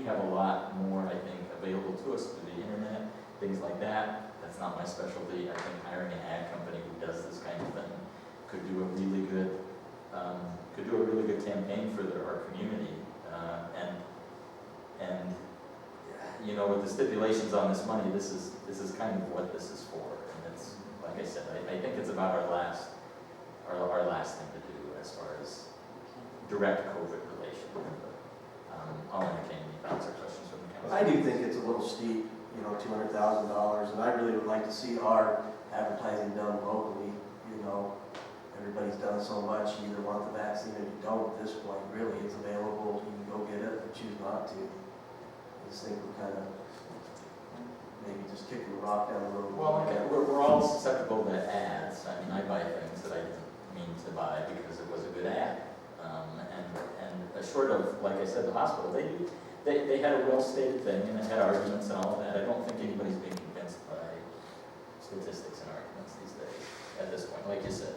we have a lot more, I think, available to us through the internet, things like that. That's not my specialty. I think hiring an ad company who does this kind of thing could do a really good campaign for our community. And you know, with the stipulations on this money, this is kind of what this is for. And it's, like I said, I think it's about our last thing to do as far as direct COVID relation. I'll entertain any thoughts or questions from the council. I do think it's a little steep, you know, $200,000, and I really would like to see our advertising done locally. You know, everybody's done so much, you either want the vaccine or you don't at this point. Really, it's available, you can go get it or choose not to. I just think we're kind of maybe just kicking the rock down the road. Well, okay, we're all susceptible to ads. I mean, I buy things that I didn't mean to buy because it was a good ad. And short of, like I said, the hospital, they had a well-stated thing and it had arguments and all of that. I don't think anybody's being convinced by statistics and arguments these days at this point. Like you said,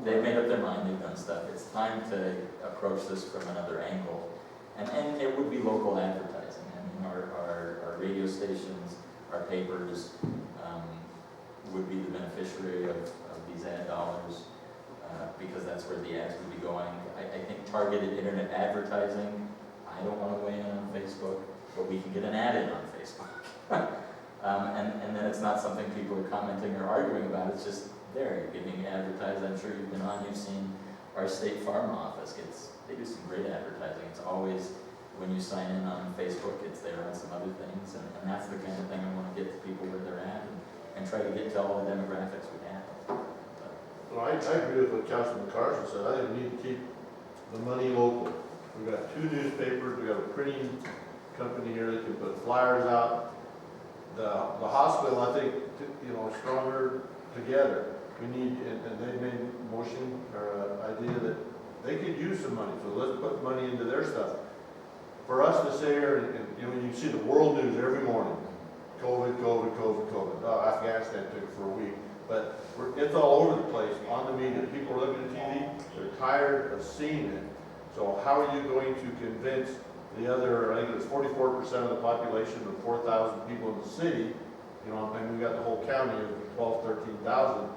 they've made up their mind, they've done stuff. It's time to approach this from another angle. And it would be local advertising. I mean, our radio stations, our papers would be the beneficiary of these ad dollars because that's where the ads would be going. I think targeted internet advertising, I don't want to weigh in on Facebook, but we can get an ad in on Facebook. And then it's not something people are commenting or arguing about, it's just there, you're getting advertised. I'm sure you've been on, you've seen our State Farm office they do some great advertising. It's always, when you sign in on Facebook, it's there on some other things, and that's the kind of thing I want to get to people where they're at and try to get to all the demographics we have. Well, I agree with what Councilman Carson said. I think we need to keep the money local. We've got 2 newspapers, we've got a printing company here that can put flyers out. The hospital, I think, you know, stronger together. We need, and they made a motion or idea that they could use some money, so let's put money into their stuff. For us to sit here and you know, you see the world news every morning, COVID. Oh, Afghanistan took it for a week. But it's all over the place on the media. People are looking at TV, they're tired of seeing it. So how are you going to convince the other, I think it's 44% of the population of 4,000 people in the city, you know, and we got the whole county of 12, 13,000.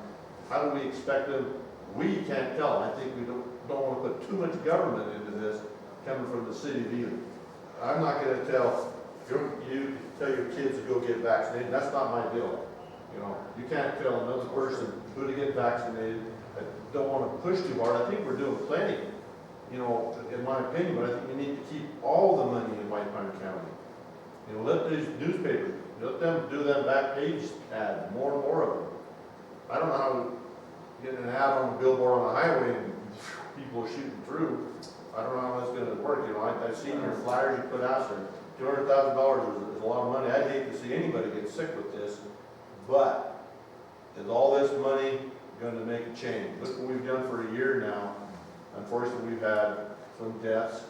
How do we expect them? We can't tell. I think we don't want to put too much government into this coming from the city of Ely. I'm not going to tell you tell your kids to go get vaccinated. That's not my deal. You know, you can't tell another person who to get vaccinated. I don't want to push too hard. I think we're doing plenty, you know, in my opinion, but I think we need to keep all the money in White Pine County. You know, let these newspapers, let them do them back page ads, more and more of them. I don't know how getting an ad on a billboard on the highway and people are shooting through. I don't know how that's going to work. You know, I've seen your flyers you put out there. $200,000 is a lot of money. I'd hate to see anybody get sick with this, but is all this money going to make a change? Look what we've done for a year now. Unfortunately, we've had some deaths,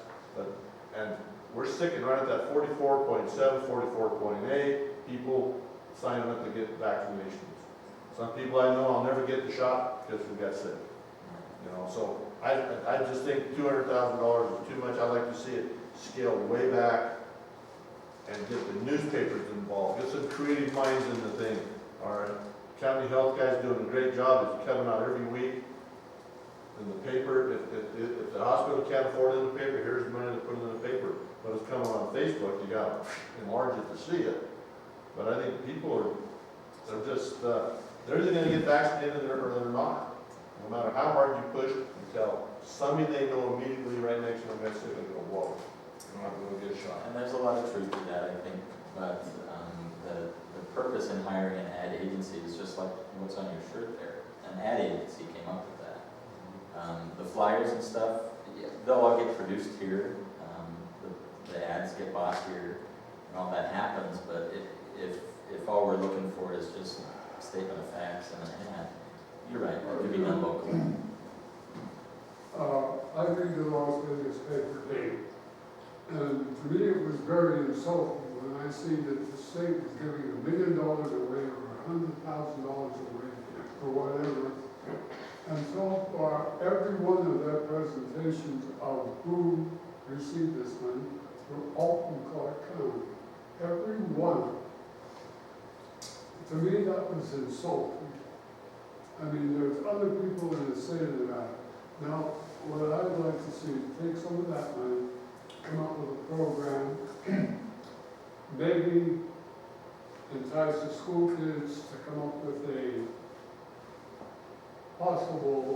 and we're sticking right at that 44.7, 44.8 people signing up to get vaccinations. Some people I know I'll never get the shot because we got sick. You know, so I just think $200,000 is too much. I'd like to see it scaled way back and get the newspapers involved. Get some creative minds in the thing. Our county health guy's doing a great job. It's coming out every week in the paper. If the hospital can't afford it in the paper, here's the money to put it in the paper. But it's coming on Facebook. You got to enlarge it to see it. But I think people they're just, they're either going to get vaccinated or they're not. No matter how hard you push, you tell somebody they know immediately right next to them gets sick and go, whoa, I'm not going to get a shot. And there's a lot of truth to that, I think, but the purpose in hiring an ad agency is just like what's on your shirt there. An ad agency came up with that. The flyers and stuff, they'll all get produced here. The ads get bought here, and all that happens, but if all we're looking for is just a statement of facts and an ad, you're right, it could be done locally. I read the Las Vegas paper daily, and to me it was very insulting when I see that the state was giving $1 million away or $100,000 away or whatever. And so far, every one of their presentations of who received this money were all from Clark County. to me, that was insulting. I mean, there's other people in the state of Nevada. Now, what I'd like to see, take some of that money, come up with a program, maybe entice the school kids to come up with a possible,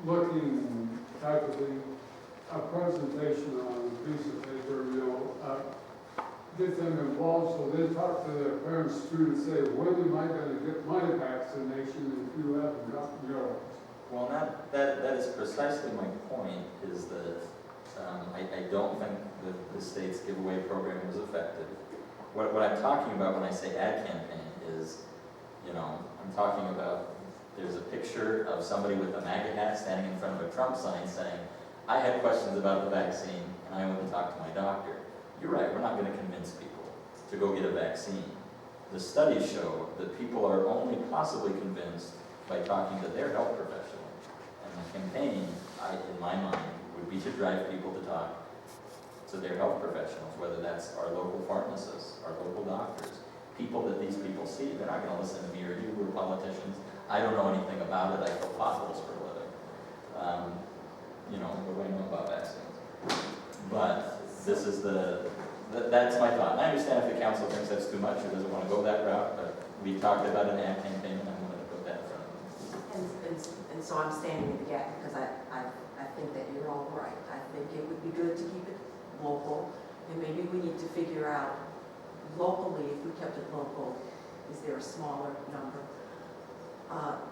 looking type of thing, a presentation on a piece of paper, get them involved so they talk to their parents too to say, when am I gonna get my vaccination if you haven't gotten yours? Well, that is precisely my point, is that I don't think that the state's giveaway program was effective. What I'm talking about when I say ad campaign is, I'm talking about, there's a picture of somebody with a MAGA hat standing in front of a Trump sign saying, I had questions about the vaccine and I went to talk to my doctor. You're right, we're not going to convince people to go get a vaccine. The studies show that people are only possibly convinced by talking to their health professional. And the campaign, in my mind, would be to drive people to talk to their health professionals, whether that's our local pharmacists, our local doctors, people that these people see. They're not going to listen to me or you, we're politicians. I don't know anything about it, I fill potholes for a living. What do I know about vaccines? But this is that's my thought. And I understand if the council thinks that's too much or doesn't want to go that route, but we talked about an ad campaign and I wanted to put that in front of them. And so I'm standing in the gap because I think that you're all right. I think it would be good to keep it local, and maybe we need to figure out locally, if we kept it local, is there a smaller number?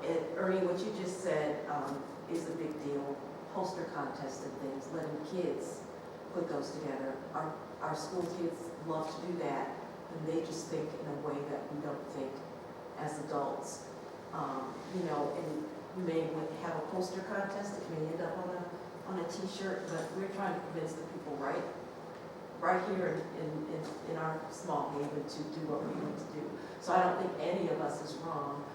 And Ernie, what you just said is a big deal. Poster contests and things, letting kids put those together. Our school kids love to do that, and they just think in a way that we don't think as adults. And you may have a poster contest, it may end up on a t-shirt, but we're trying to convince the people right here in our small haven to do what we need to do. So I don't think any of us is wrong.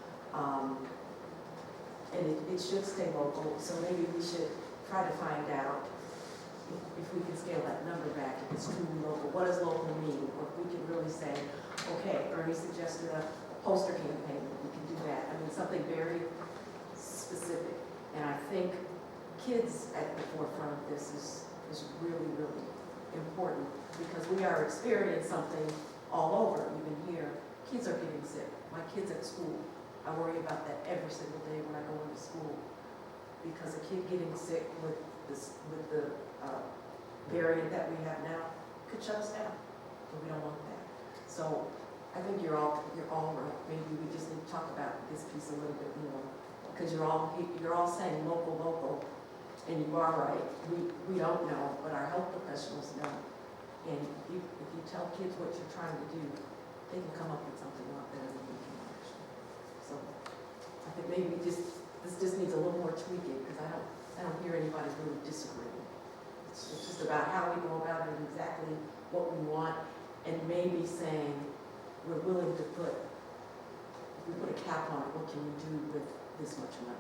And it should stay local, so maybe we should try to find out if we can scale that number back, if it's truly local. What does local mean? Or if we can really say, okay, Ernie suggested a poster campaign, we can do that. I mean, something very specific. And I think kids at the forefront of this is really, really important, because we are experiencing something all over, even here. Kids are getting sick. My kids at school, I worry about that every single day when I go into school, because a kid getting sick with the variant that we have now could shut us down, and we don't want that. So I think you're all right. Maybe we just need to talk about this piece a little bit more, because you're all saying local, and you are right. We don't know, but our health professionals know. And if you tell kids what you're trying to do, they can come up with something a lot better than we can actually. So I think maybe this just needs a little more tweaking, because I don't hear anybody really disagreeing. It's just about how we go about it, exactly what we want, and maybe saying we're willing to if we put a cap on it, what can we do with this much money?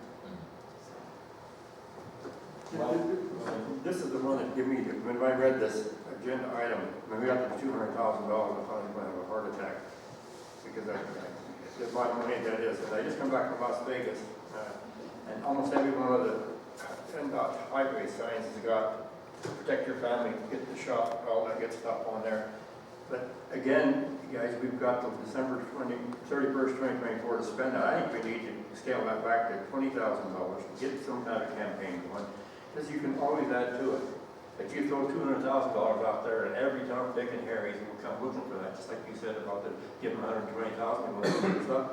This is the one that gave me, when I read this agenda item, when we got the $200,000, I thought I was going to have a heart attack, because the amount of money that is. And I just come back from Las Vegas, and almost every one of the highway signs has got protect your family, get the shot, all that good stuff on there. But again, guys, we've got till December 31st, 2024 to spend that. I think we need to scale that back to $20,000 to get some kind of campaign going, because you can always add to it. But you throw $200,000 out there, and every Tom, Dick, and Harry will come looking for that, just like you said about the give them $120,000 and stuff.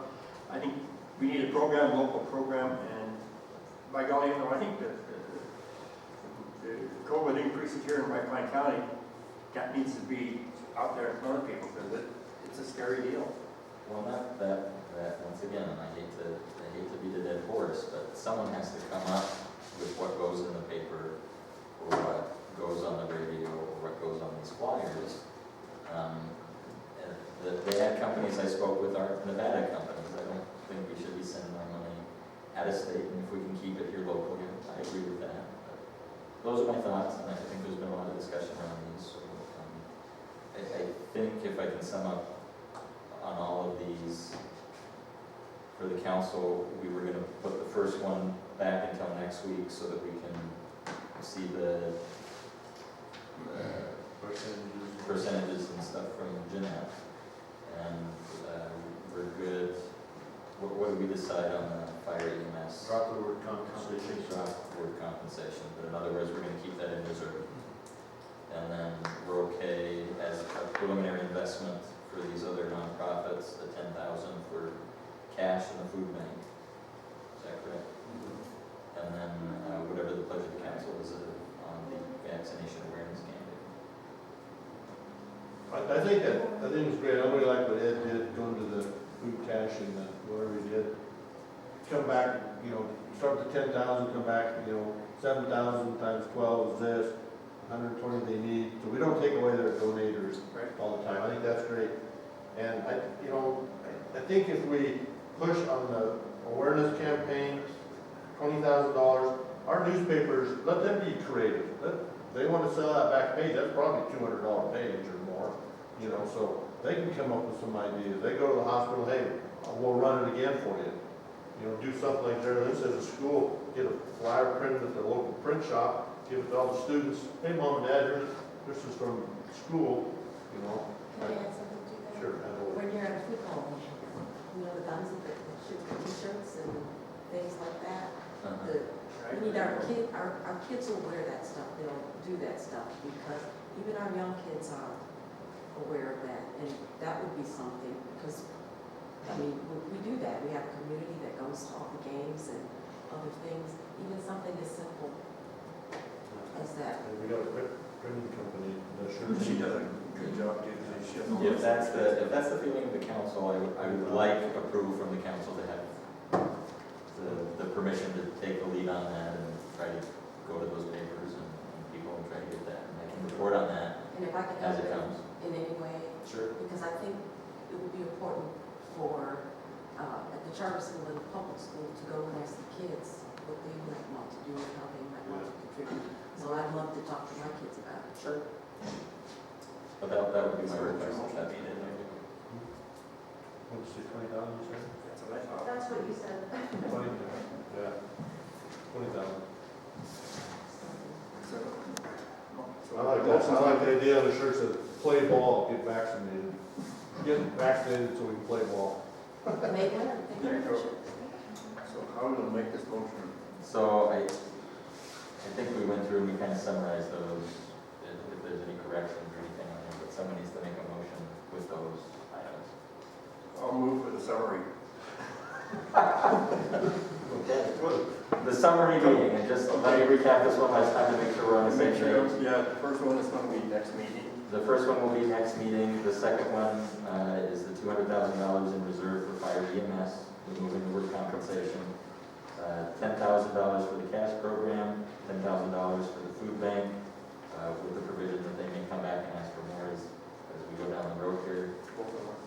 I think we need a program, local program, and by golly, I think that the COVID increases here in White Pine County, that needs to be out there in front of people, because it's a scary deal. Well, that once again, I hate to beat a dead horse, but someone has to come up with what goes in the paper, or what goes on the radio, or what goes on these flyers. The ad companies I spoke with are Nevada companies. I don't think we should be sending our money out of state, and if we can keep it here locally, I agree with that. But those are my thoughts, and I think there's been a lot of discussion around these. So, I think if I can sum up on on all of these for the council. We were gonna put the first one back until next week so that we can see the percentages and stuff from Jeanette. And we're good. What did we decide on the fire EMS? Drop the word compensation. Drop word compensation, but in other words, we're gonna keep that in reserve. And then we're okay as a preliminary investment for these other nonprofits, the 10,000 for cash in the food bank. Is that correct? And then whatever the pledge of the council is on the vaccination awareness campaign. I think it's great. I really like what Ed did, going to the food cash and whatever he did. Come back, start with 10,000, come back, 7,000 times 12 is this, 120 they need. So we don't take away their donators all the time. I think that's great. And I think if we push on the awareness campaign, $20,000, our newspapers, let them be creative. They want to sell that back page, that's probably $200 page or more, so they can come up with some ideas. They go to the hospital, hey, we'll run it again for you. Do something like there, this as a school, get a flyer printed at the local print shop, give it to all the students. Hey, mom and dad, this is from school, Can I add something to that? Sure. When you're at a football game, the guns with the t-shirts and things like that, we need our kids will wear that stuff, they'll do that stuff, because even our young kids are aware of that, and that would be something, because, we do that, we have a community that goes to all the games and other things, even something as simple as that. And we got a printing company, She does a good job getting that shit. If that's the feeling of the council, I would like approval from the council to have the permission to take the lead on that and try to go to those papers and people and try to get that. And I can report on that And if I can as help it comes. in any way, Sure. because I think it would be important for, at the charter school and the public school, to go and ask the kids what they might want to do and how they might want to contribute. So I'd love to talk to my kids about it. Sure. But that would be my request, if that be it. What's the 20,000 you said? That's what I thought. That's what you said. 20, yeah, 20,000. I like that. I like the idea of the shirt says, play ball, get vaccinated. Get vaccinated so we can play ball. Make it, There you go. So how do we make this motion? So I think we went through and we kind of summarized those, if there's any corrections or anything on there, but someone needs to make a motion with those items. I'll move for the summary. Okay. The summary meeting, and just let me recap this one last time to make sure we're on the same page. Yeah, the first one is going to be next meeting. The first one will be next meeting. The second one is the $200,000 in reserve for fire EMS, removing the word compensation. $10,000 for the cash program, $10,000 for the food bank, with the provision that they may come back and ask for more as we go down the road here.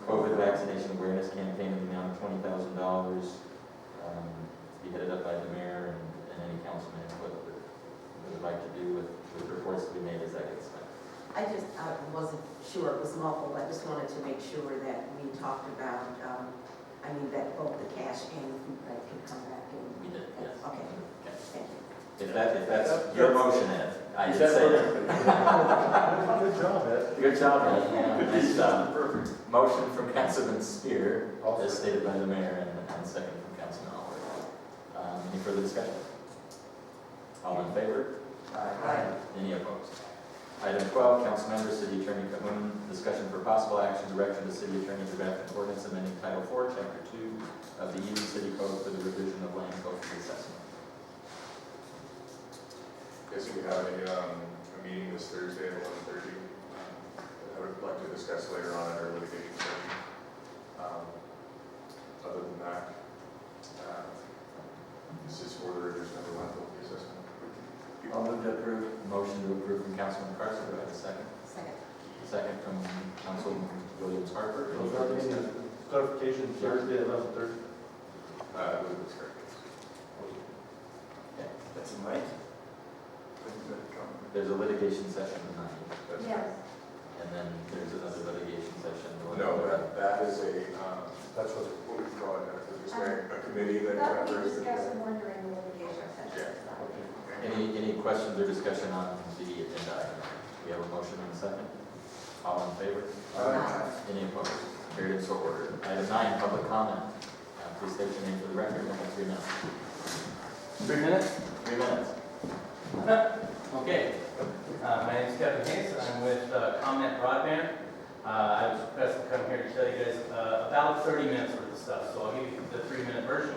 COVID vaccination awareness campaign in the amount of $20,000, to be headed up by the mayor and any councilman input that we would like to do with reports to be made as that gets spent. I wasn't sure, it was muffled, I just wanted to make sure that we talked about, that both the cash and the food bank can come back and. We did, yes. Okay, Okay. thank you. If that's your motion, Ed, I did say that. Good job, Ed. Good job, Ed. Yeah, nice job. Perfect. Motion from Councilman Spear, as stated by the mayor, and second from Councilman Oliver. Any further discussion? All in favor? Aye. Any opposed? Item 12, council member, city attorney Cahoon, discussion for possible action, direction to city attorney to draft an ordinance amending Title 4, Chapter 2 of the Eden City Code for the revision of land cost assessment. Yes, we have a meeting this Thursday at 11:30. I would like to discuss later on at our litigation session. Other than that, this is for the revision of the land cost assessment. I'll move to approve. Motion to approve from Councilman Carson, do I have a second? Second. Second from Councilman Williams Harper. Any Was further there any discussion? clarification Thursday at 11:30? I believe that's correct. Okay. That's a night. There's a litigation session tonight, That's Yes. and then there's another litigation session. No, that is a That's what. What would you call it, just a committee that That we covers discussed the. more during the litigation session. Any questions or discussion on the agenda item? We have a motion and a second. All in favor? Any opposed? Carried and so ordered. Item 9, public comment. Please state your name for the record. You have 3 minutes. 3 minutes? 3 minutes. Okay. My name is Kevin Hayes. I'm with Comment Broadband. I was requested to come here to tell you guys about 30 minutes worth of stuff. So I'll give you the 3-minute version.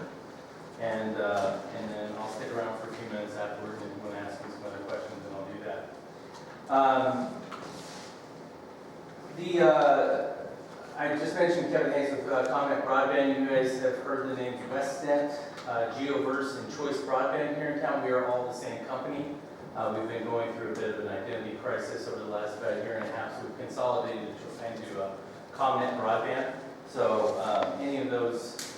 And then I'll stick around for a few minutes afterwards if you want to ask me some other questions, and I'll do that. I just mentioned Kevin Hayes with Comment Broadband. You guys have heard the names Westnet, Geoverse, and Choice Broadband here in town. We are all the same company. We've been going through a bit of an identity crisis over the last about year and a half, so we've consolidated into Comment Broadband. So any of those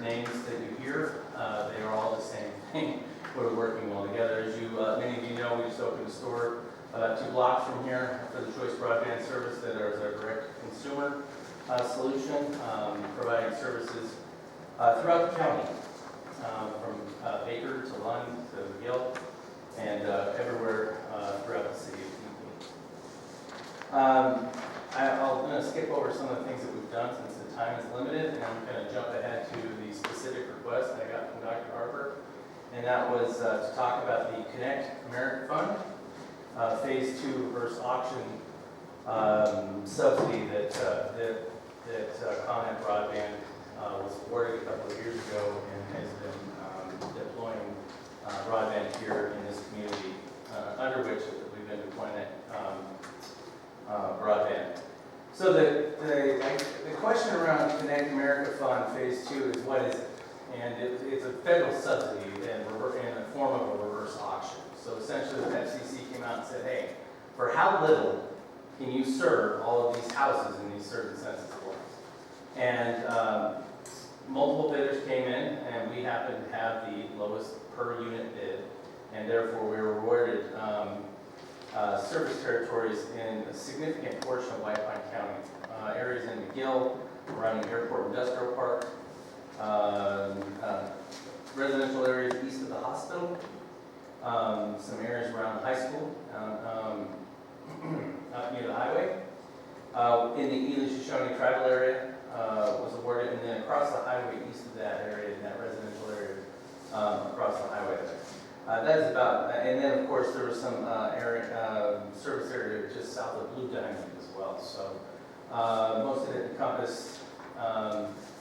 names that you hear, they are all the same thing. We're working all together. As you, many of you know, we just opened a store about 2 blocks from here for the Choice Broadband service that is our direct-to-consumer solution, providing services throughout the county, from Baker to Lund to McGill, and everywhere throughout the city of Hinckley. I'm going to skip over some of the things that we've done since the time is limited, and I'm going to jump ahead to the specific request I got from Dr. Harper, and that was to talk about the Connect America Fund. Phase 2 reverse auction subsidy that Comment Broadband was awarded a couple of years ago and has been deploying broadband here in this community, under which we've been deploying broadband. So the question around Connect America Fund Phase 2 is what is it? And it's a federal subsidy in the form of a reverse auction. So essentially the FCC came out and said, hey, for how little can you serve all of these houses in these certain census blocks? And multiple bidders came in, and we happened to have the lowest per unit bid, and therefore we were awarded service territories in a significant portion of White Pine County. Areas in McGill, around the Airport Industrial Park, residential areas east of the hospital, some areas around the high school, up near the highway. In the Ely-Shoshone tribal area was awarded, and then across the highway east of that area, in that residential area, across the highway there. That is about, and then of course there was some service area just south of Blue Diamond as well. So most of it encompassed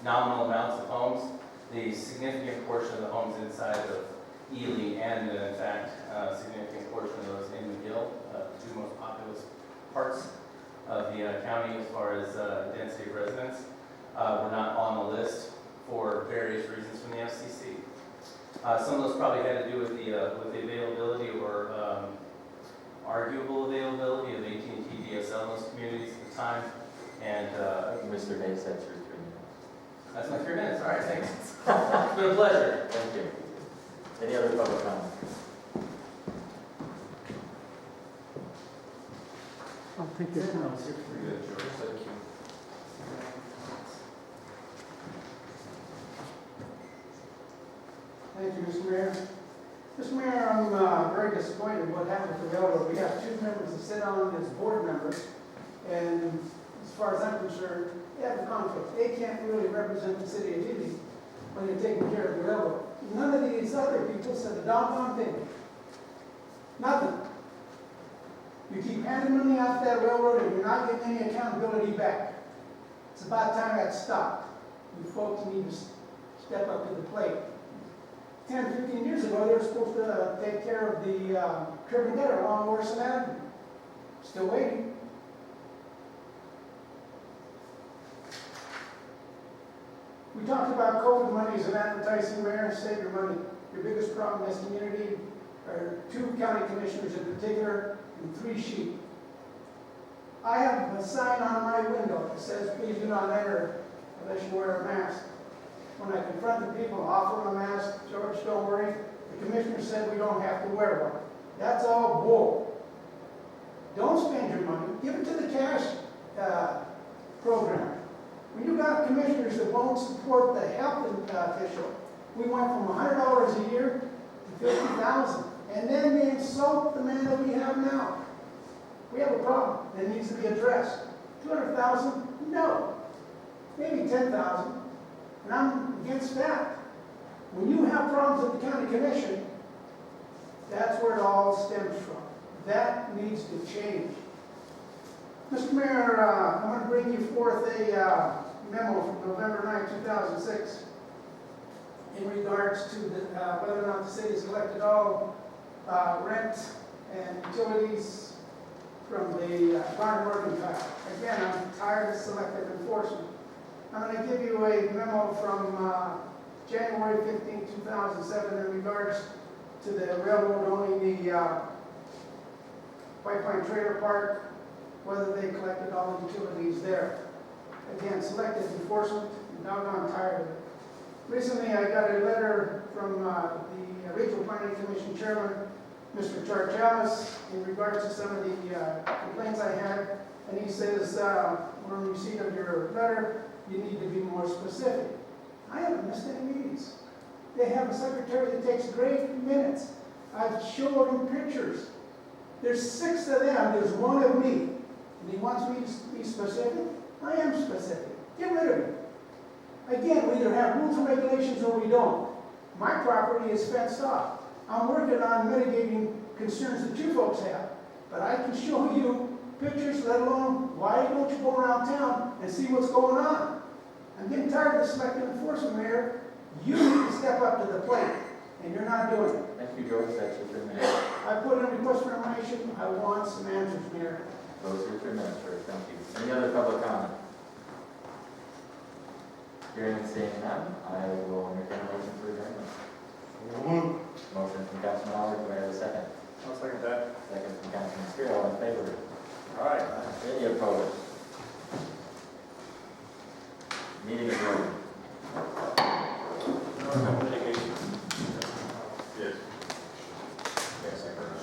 nominal amounts of homes. The significant portion of the homes inside of Ely and in fact a significant portion of those in McGill, the 2 most populous parts of the county as far as density of residents, were not on the list for various reasons from the FCC. Some of those probably had to do with the availability or arguable availability of AT&T DSL in those communities at the time. And Mr. Hayes, that's your 3 minutes. that's my 3 minutes. All right, thanks. It's been a pleasure. Thank you. Any other public comment? I'll take this now. Thank you. Thank you, Mr. Mayor. Mr. Mayor, I'm very disappointed what happened with the railroad. We have 2 members that sit on as board members, and as far as I'm concerned, they have a conflict. They can't really represent the city of Ely when they're taking care of the railroad. None of these other people said a doggone thing. Nothing. You keep handing money off that railroad and you're not getting any accountability back. It's about time that stopped. You folks need to step up to the plate. 10, 15 years ago, they were supposed to take care of the curb and gutter along Morrison Avenue. Still waiting. We talked about COVID money as an advertising, Mayor. Save your money. Your biggest problem in this community are 2 county commissioners in particular and 3 sheep. I have a sign on my window that says, please do not enter unless you wear a mask. When I confront the people, offer them a mask, George, don't worry. The commissioner said we don't have to wear one. That's all bull. Don't spend your money. Give it to the cash program. When you got a commissioner don't support the health official. We went from $100 a year to $50,000. And then we insult the man that we have now. We have a problem that needs to be addressed. 200,000? No. Maybe 10,000. And I'm against that. When you have problems with the county commission, that's where it all stems from. That needs to change. Mr. Mayor, I'm going to bring you forth a memo from November 9, 2006 in regards to whether or not the city's collected all rent and utilities from the Garner-Morgan file. Again, I'm tired of selective enforcement. I'm going to give you a memo from January 15, 2007 in regards to the railroad owning the White Pine Trailer Park, whether they collected all the utilities there. Again, selective enforcement, I'm doggone tired of it. Recently, I got a letter from the Regional Planning Commission Chairman, Mr. Charchalis, in regards to some of the complaints I had, and he says, we're in receipt of your letter, you need to be more specific. I haven't missed any meetings. They have a secretary that takes great minutes. I've showed him pictures. There's 6 of them, there's 1 of me. And he wants me to be specific? I am specific. Get rid of me. Again, we either have rules and regulations or we don't. My property is fenced off. I'm working on mitigating concerns that you folks have. But I can show you pictures, let alone why don't you go around town and see what's going on. I'm getting tired of the selective enforcement, Mayor. You need to step up to the plate, and you're not doing it. Thank you, George, that's your 3 minutes. I put in a request for information. I want some answers, Mayor. Those are your 3 minutes, sir, thank you. Any other public comment? Hearing and seeing none, I will entertain a motion for adjournment. Motion from Councilman Aller, do I have a second? I'll second that. Second from Councilman Spear, all in favor? All right. Any opposed? Meeting adjourned. Yes. Yes, I heard.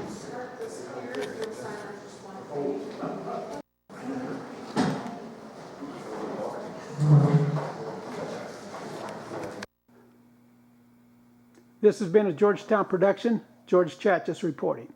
Start this here, you'll sign just one page. This has been a Georgetown production. George Chatchis reporting.